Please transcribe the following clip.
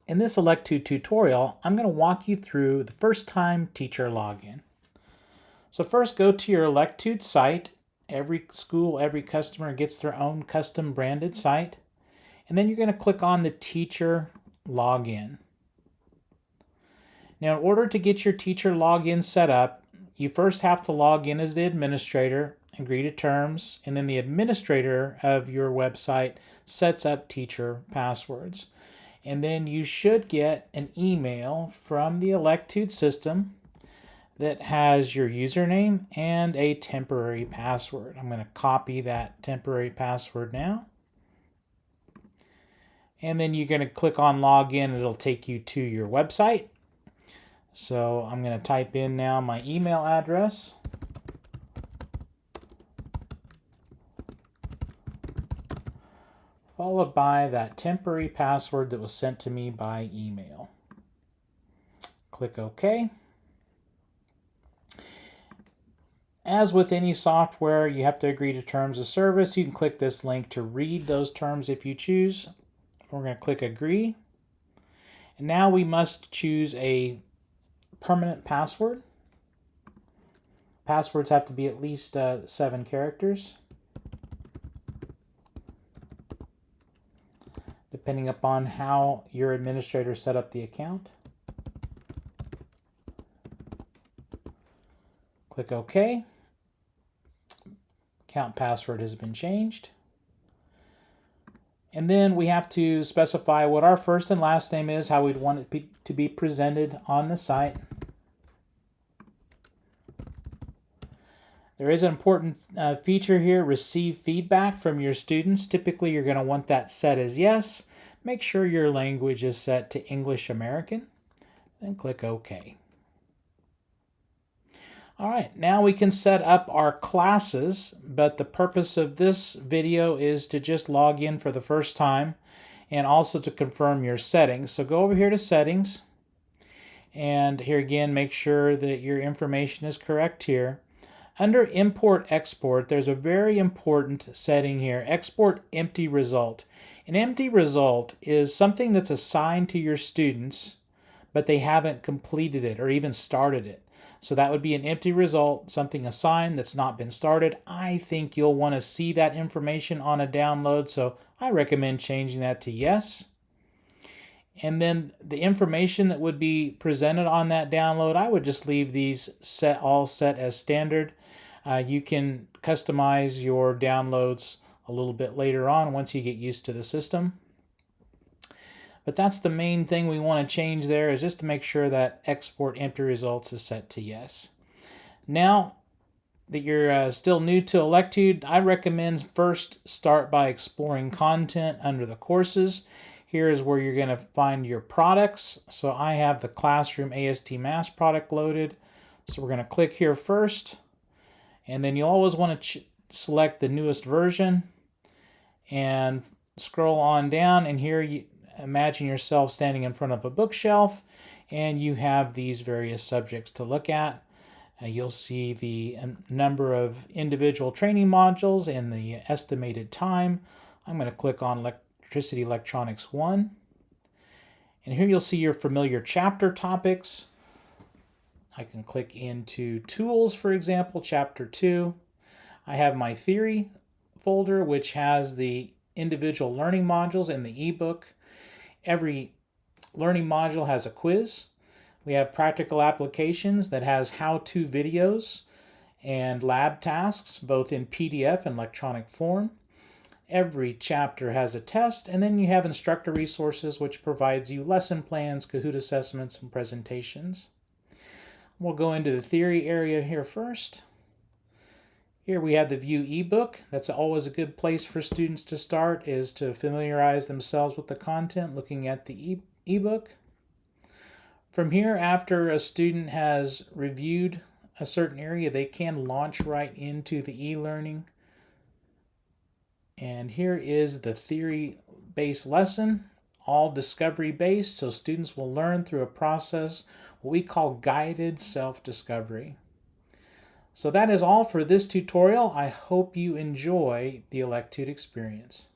In this Electude tutorial, I'm going to walk you through the first-time teacher login. So first, go to your Electude site. Every school, every customer gets their own custom branded site. And then you're going to click on the teacher login. Now, in order to get your teacher login set up, you first have to log in as the administrator, agree to terms, and then the administrator of your website sets up teacher passwords. And then you should get an email from the Electude system that has your username and a temporary password. I'm going to copy that temporary password now. And then you're going to click on login. It'll take you to your website. So I'm going to type in now my email address. Followed by that temporary password that was sent to me by email. Click OK. As with any software, you have to agree to terms of service. You can click this link to read those terms if you choose. We're going to click agree. And now we must choose a permanent password. Passwords have to be at least 7 characters. Depending upon how your administrator set up the account. Click OK. Account password has been changed. And then we have to specify what our first and last name is, how we'd want it to be presented on the site. There is an important feature here, receive feedback from your students. Typically, you're going to want that set as yes. Make sure your language is set to English American, then click OK. All right, now we can set up our classes, but the purpose of this video is to just log in for the first time and also to confirm your settings. So go over here to settings, and here again, make sure that your information is correct here. Under import export, there's a very important setting here, export empty result. An empty result is something that's assigned to your students, but they haven't completed it or even started it. So that would be an empty result, something assigned that's not been started. I think you'll want to see that information on a download, so I recommend changing that to yes. And then the information that would be presented on that download, I would just leave these all set as standard. You can customize your downloads a little bit later on once you get used to the system. But that's the main thing we want to change there, is just to make sure that export empty results is set to yes. Now that you're still new to Electude, I recommend first start by exploring content under the courses. Here is where you're going to find your products. So I have the Classroom AST Mass product loaded. So we're going to click here first. And then you always want to select the newest version and scroll on down. And here you imagine yourself standing in front of a bookshelf and you have these various subjects to look at. You'll see the number of individual training modules and the estimated time. I'm going to click on Electricity Electronics 1. And here you'll see your familiar chapter topics. I can click into Tools, for example, Chapter 2. I have my Theory folder, which has the individual learning modules and the ebook. Every learning module has a quiz. We have practical applications that has how-to videos and lab tasks, both in PDF and electronic form. Every chapter has a test, and then you have instructor resources, which provides you lesson plans, Kahoot assessments, and presentations. We'll go into the theory area here first. Here we have the View ebook. That's always a good place for students to start, is to familiarize themselves with the content, looking at the ebook. From here, after a student has reviewed a certain area, they can launch right into the e-learning. And here is the theory-based lesson, all discovery-based, so students will learn through a process, what we call guided self-discovery. So that is all for this tutorial. I hope you enjoy the Electude experience.